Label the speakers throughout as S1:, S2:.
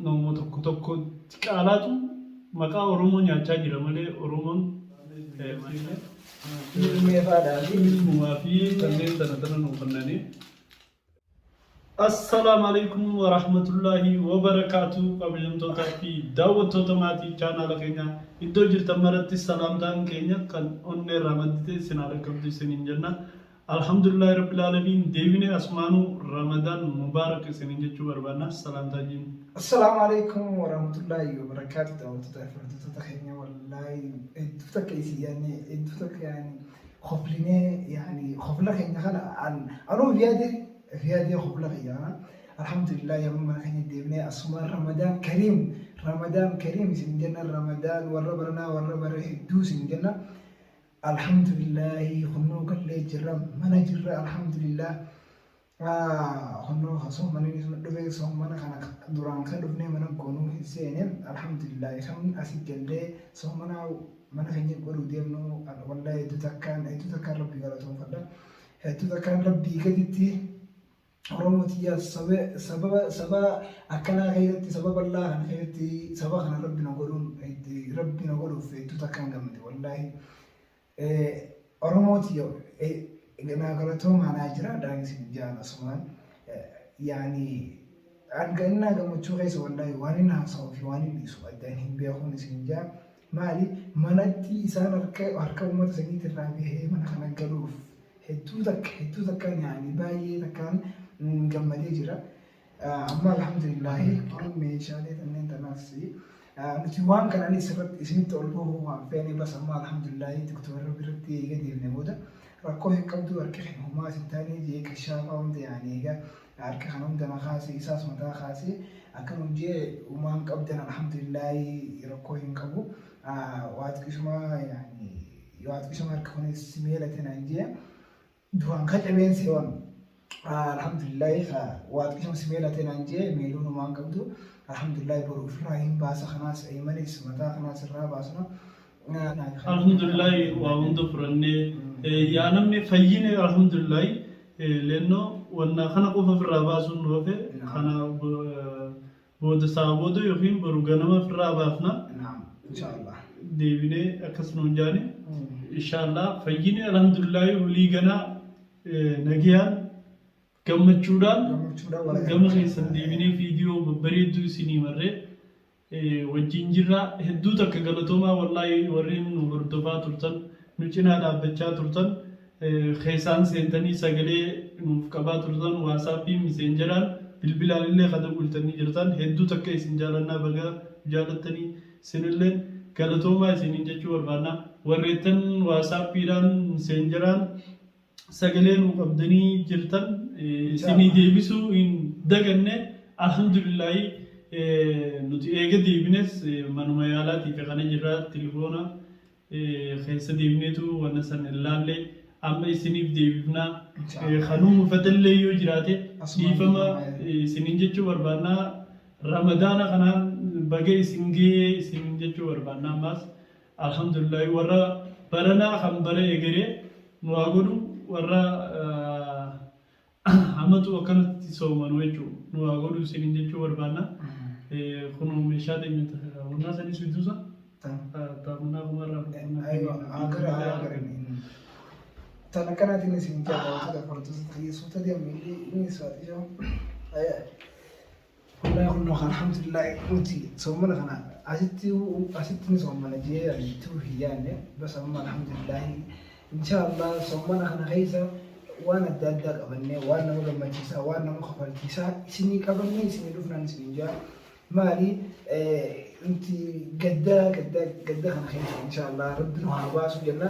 S1: nama tokko qaalaatu maqaa Oromoo nyaachaa jira malee Oromoon ilmumaa fi kanneen sana nu kennanii. Assalamu alaikum wa rahmatullahi wa barakatuh. Kabajamtoota fi daawwattoota maatii chaanaala keenya iddoo jirtan maratti salaamtaan keenya kan onnee ramaddite isin argamtu isiniin jenna. Alhamdulillah rabbil alamin deebine asmaanu Ramadan mubarak isiniin jechuu barbaanna. Salaamtaa jiin.
S2: Assalamu alaikum wa rahmatullahi wa barakatuh. Daawwattoota keenya wallahi iddoo keessa yani khofline yani khofla keenya kana anuu في خبلة غيانا الحمد لله يا ماما خلينا ديبنا أسماء رمضان كريم سنجنا رمضان وربنا هدوس سنجنا الحمد لله خنو قال لي جرا ما نجرا الحمد لله خنو خصوم من يسمع دبي صوم من خنا دوران خدفني من كونو حسين الحمد لله خم أسيد جلده صوم من خلينا نقول ديبنا والله يتذكر ربي قال توم فدا يتذكر ربي كدتي oromotiya sababa akkana keessatti sababa Allah kana keessatti sababa kana rabbina godhuuf hedduu takkaan gammade wallahi oromotiya nagalatoo maanaa jira daangisi jaana sumaan yani argannaa gammachuu keessa wallahi waan inni haasa'uu fi waan inni dhiisu addaan hin beekuun isin jaa maali manatti isaan harka uummata saniitirraa bahee mana kana galuuf hedduu takkaan yani baay'ee takkaan gammadee jira amma alhamdulillahi meeshaalee kanneen tanaasi nuti waan kanaan isinitti ol bahuu waan feene bas amma alhamdulillahi tiktoora biratti eega deemne booda rakkoo hin qabdu harka kan humaa isin taanee jee qishaafaa hunda yaani eega harka kan hunda na kaasee isaas mataa kaasee akkanum jee umaan qabdan alhamdulillahi rakkoo hin qabu waaqishuma yaani waaqishuma harka kunis meelate naan jee duraan kacabeen seewwan alhamdulillah waaqni smeela tenanje meeluu numaan qabdu alhamdulillah boru Ibrahim baasa khanaas aymanis mataa khanaas irraa baasna
S1: alhamdulillah waa hunda furanne yaa namni fayyine alhamdulillah lenno wanna khana qofa firraa baasuun dhoofe khana booda saaboodo yookiin boru ganama firraa baafna
S2: inshallah
S1: deebine akkasuma jaani inshallah fayyine alhamdulillah walii ganaa nagiyaan gammachuudhaan gama keessan deebinee viidiyoo babbareedduu isinii marree wajjin jirra hedduu takka galatoomaa wallahi warreen nu hordofaa turtan nu cinaa dhaabbachaa turtan keessaan seentanii sagalee nuuf qabaa turtan waasaappii miseenjeraan bilbilaan illee kada bultanii jirtan hedduu takka isin jaalannaa baga jaalattanii isinillee galatoomaa isiniin jechuu barbaanna warreettan waasaappiidhaan miseenjeraan sagalee nu qabdanii jirtan isinii deebisuu hin daganne alhamdulillah nuti eega deebines manuma yaalaatiif kana jirra telefoona keessa deebineetu wanna san ilaalle amma isiniif deebifna kanuu mufatallee yoo jiraate dhiifama isiniin jechuu barbaanna ramadaana kanaan baga isin gee isiniin jechuu barbaanna ammas alhamdulillah warra baranaa kan bara egeree nu haa godhu warra hamatu akkanatti sooman wajjuu nu haa godhu isiniin jechuu barbaanna kun meeshaa deemta humnaa sanis bituusa taa'umnaa kumarraa
S2: tana kanaatiin isin jaalaatota fardoota xiyyeessota deemnillee inni isaatiif wallahi kunoo alhamdulillah nuti soomana kana asitti ni soomana jee alitti hiyyaanne bas amma alhamdulillah inshallah soomana kana keessa waan adda addaa qabannee waan nama gammachiisaa waan nama kofalchiisaa isinii qabannee isinii dhufnaan isin jaa maali inti gadda kana keessa inshallah rabbi nu haa baasu jenna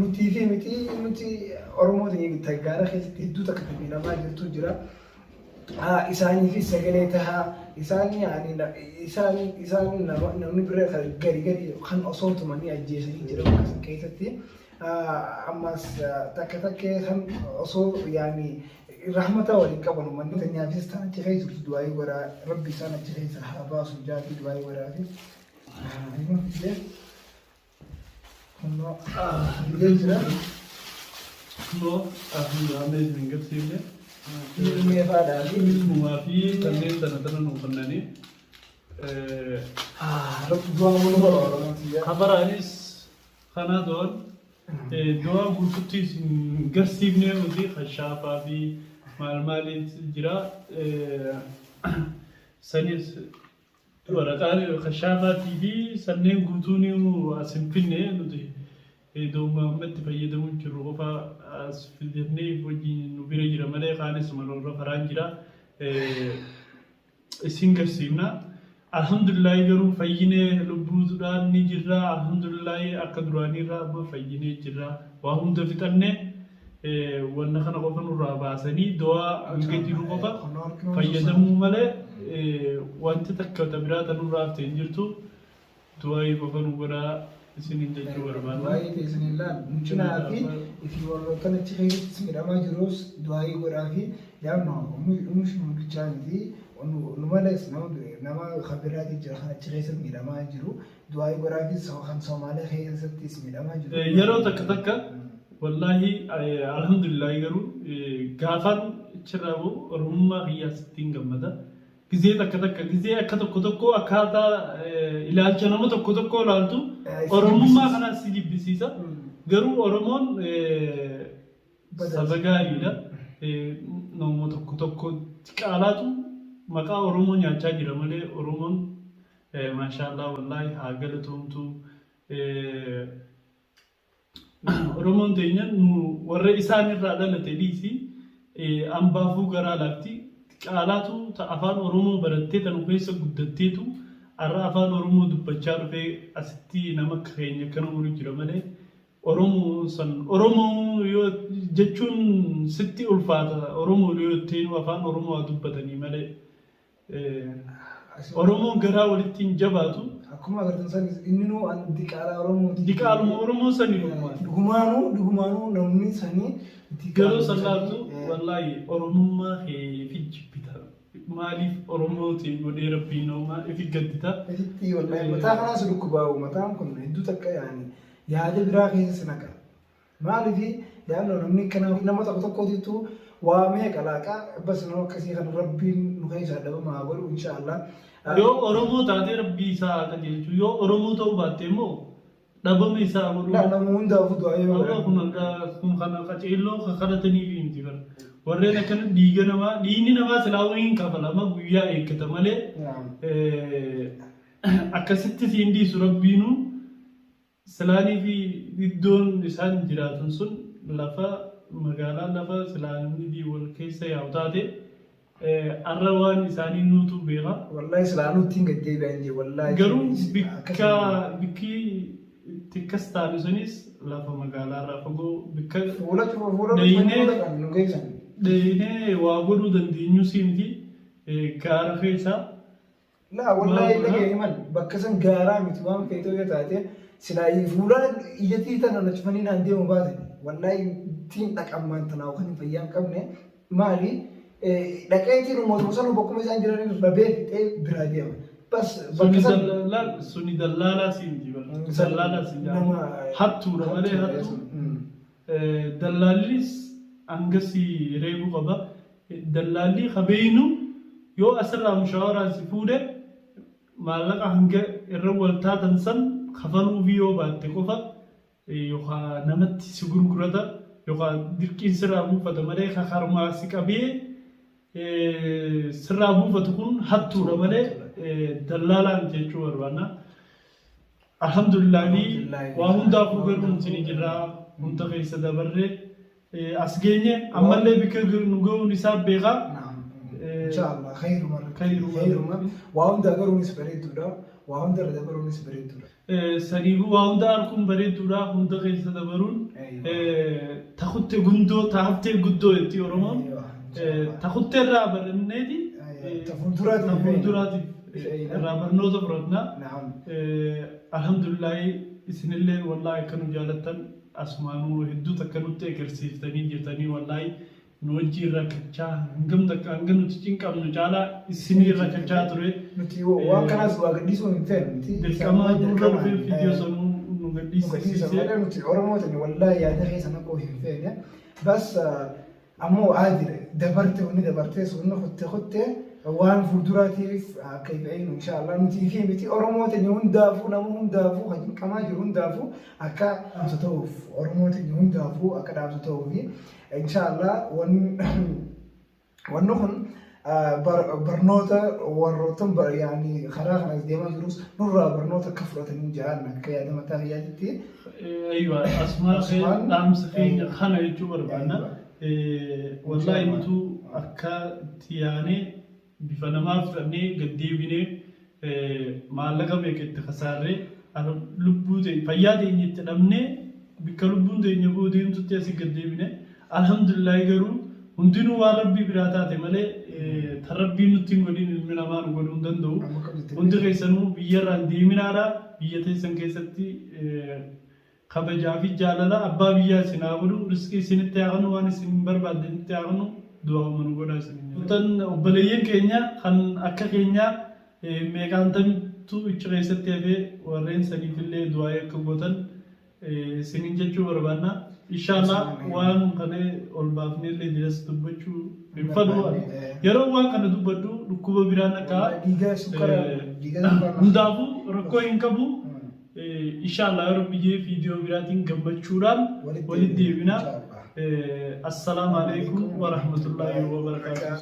S2: nuti fi miti nuti oromoota tagaara keessatti hedduu takka tajaajilaa jirtu jira isaanii fi sagalee tahaa isaan namni bira gari kan osoo tumanii ajjeesanii jiran keessatti ammas takka kan osoo yaani rahmata waliin qabanu manni teenyaafis ta'an achi keessa du'aayii waraa rabbi isaan achi keessa haa baasu jaatii du'aayii waraa fi
S1: No, amazing. Good to see you. ilmumaa fi kanneen sana nuufannanii habaraanis kanaa doon do'a guutuutti garsiifnee nuti hashaafaa fi maaliif jira sanis waraqaan hashaafaatii fi sanneen guutuun as hin finne nuti doomamatti fayyadamuun jiru qofa as fidannee wajjin nu bira jira malee kaanis maloorra faraan jira isin garsiifna. Alhamdulillahi garuu fayyinee lubbuudhaan ni jirra. Alhamdulillahi akka duraaniirraa amma fayyinee jirra. Waa hunda fixannee wanna kana qofa nurraa baasanii do'aa hanga jiru qofa fayyadamuu malee wanti takka biraata nurraa haftee hin jirtu. Do'aa qofa nu godhaa isiniin jechuu barbaada.
S2: Do'aa keessanillaan mucinaa fi ifi warroottan achi keessatti midhamaa jirus do'aa godhaa fi yaadno oomishni bichaanii numales nama khabiraati jira kan achi keessatti midhamaa jiru du'aa godhaa fi kan Soomaaliyaa keessattis midhamaa jiru.
S1: Yeroo takka wallahi alhamdulillah garuu gaafan chirabu orummaa qiyyaasittiin gammada. Gizee takka gizee akka tokko akkaataa ilaalcha nama tokko ilaaltu oromummaa kanas si jibbisiisa. Garuu oromoon saba gaariidha. Nama tokko qaalaatu maqaa oromoo nyaachaa jira malee oromoon maashaallah wallahi haa galatoomtu. Oromoon teenya nu warra isaanirraa dhalate dhiisi ambaafuu garaa laafti. Qaalaatu afaan oromoo barattee tan keessa guddatteetu har'a afaan oromoo dubbachaa dhufee asitti nama keenya kana waliin jira malee oromoo yoo jechuun sitti ulfaata oromoo yoo ta'u afaan oromoo dubbatanii malee oromoon garaa walitti hin jabaatu.
S2: Akkuma agartan sanis inni nu diqaalaa oromooti.
S1: Diqaaluma oromoo sani
S2: dhugumaanuu namni sanii
S1: garuu sallaatu wallahi oromummaa fi jibbita. Maaliif oromooti godhee rabbii noomaa ifi gaddita.
S2: Itti wallahi mataa kanaas dhukkubaa'u mataan kun hedduu takka yaada biraa keessa naqa. Maaliif yaadno namni kana nama tokkootitu waa meeqa laaqaa bas nama akkasii kan rabbiin nu keessaa dhabamaa godhu inshaallah.
S1: Yoo oromoo taatee rabbii isaa akka jechuun yoo oromoo ta'uu baatte immoo dhabame isaa godhu.
S2: Nama hundaafuu du'aa yoo
S1: kun kana qaceelloo kadhatanii fi miti bara. Warreen akkana dhiigni namaa silaa hin kafalama guyyaa eeggata malee akkasitti siin dhiisu rabbiinu silaanii fi iddoon isaan jiraatan sun lafa magaalaa lafa silaanii wal keessa yaa'u taate arra waan isaanii nuutu beeka.
S2: Wallahi silaanuutti hin gaddeebi'an wallahi.
S1: Garuu bikki tikkas taane sunis lafa magaalaa irraa fagoo bikka deeyinee waa godhuu dandeenyu siimti gaara keessaa.
S2: Laa wallahi illee man bakka san gaaraa miti waan feetoo yoo taate silaa fuula ijjatii tana na cufanii naan deemu baate wallahi ittiin dhaqammaan tanaa kan fayyaa hin qabne maali dhaqeetiin uummatuma sanuu bakkuma isaan jiranii rabee fixee biraa deema. Bas bakka san
S1: suni dallaalaa siimti dallaalaa siimti hattuudha malee hattuu dallaallis angasii reebuu qaba. Dallaalli qabeeynu yoo asirraa mushaawaraa si fuudhe maallaqa hanga irra waltaatan san kafaluu fi yoo baatte qofa yookaan namatti si gurgurata yookaan dirqiin sirraa buufata malee kakarmaa si qabee sirraa buufatu kun hattuudha malee dallaalaan jechuu barbaanna. Alhamdulillahi waa hundaafuu garuu isin jirraa hunda keessa dabarree as geenye ammallee bikka nu ga'uun isaa beekaa.
S2: Inshallah khayruma waa hunda garuunis bareedduudha waa hunda irra dabaruunis bareedduudha.
S1: Saniifuu waa hunda arguun bareedduudha hunda keessa dabaruun takutte gundoo taaftee guddoo jetti Oromoon takutte irraa baranneeti tafuulduraatiif irraa barnoota fudhatna. Alhamdulillahi isinillee wallahi akka nu jaalattan asmaanuu hedduu takka nutti egarsiiftanii jirtanii wallahi nu wajjin rakkachaa hangam takka hanga nuti cinqabnu caalaa isinii rakkachaa ture.
S2: Nuti waan kanaas waa gaddisuu hin fe'nu.
S1: Dirqamaa nurra dhufee viidiyoo sanuu nu gaddisiise.
S2: Nuti Oromootani wallahi yaada keessa naquu hin feene. Bas ammoo aadire دبرت وني دبرت سونو خدت وان فودراتيف كيف عين إن شاء الله نتيجي بتي أرموت نيون دافو نمون دافو هجين كما جرون دافو أكا أمستوف أرموت نيون دافو أكا أمستوفي إن شاء الله ونخن برنوتا وروتن يعني خلاص ديما جروس نورا برنوتا كفرة من جهالنا كيا دم تغييرتي
S1: أيوة أسماء نعم سفين خنا يجور بعنا والله إنتو أكا تياني بفنما فني قدي بني ما لقى بيك تخساره أنا لبوده فيادي إني تنامني بكلبون ده نبوده إنتو تياسي قدي بني الحمد لله يقولون هندينو وربي براتاتي ماله تربي نتين قدين المنا ما نقولون دندو هندي كيسانو بيجران ديمينارا بيجتي سنكيستي خبجا في جاللا أبا بيجا سناولو رزقي سنتياغنو واني سنبر بعدين تياغنو دعاء منقولا سنين تن وبليين كينيا خن أكا كينيا ميكانتم تو إتشغيستي في ورين سني في اللي دعاء كبوتن سنين جاتشو بربانا إن شاء الله وان كني أولبافني اللي درس تبجو بفضل يرو وان كنا تبجو ركوب بيرانا كا
S2: ديجا سكر ديجا
S1: ندافو ركو إنكبو إن شاء الله ربي جي فيديو بيراتين جنبتشوران ولدي بنا السلام عليكم ورحمة الله وبركاته.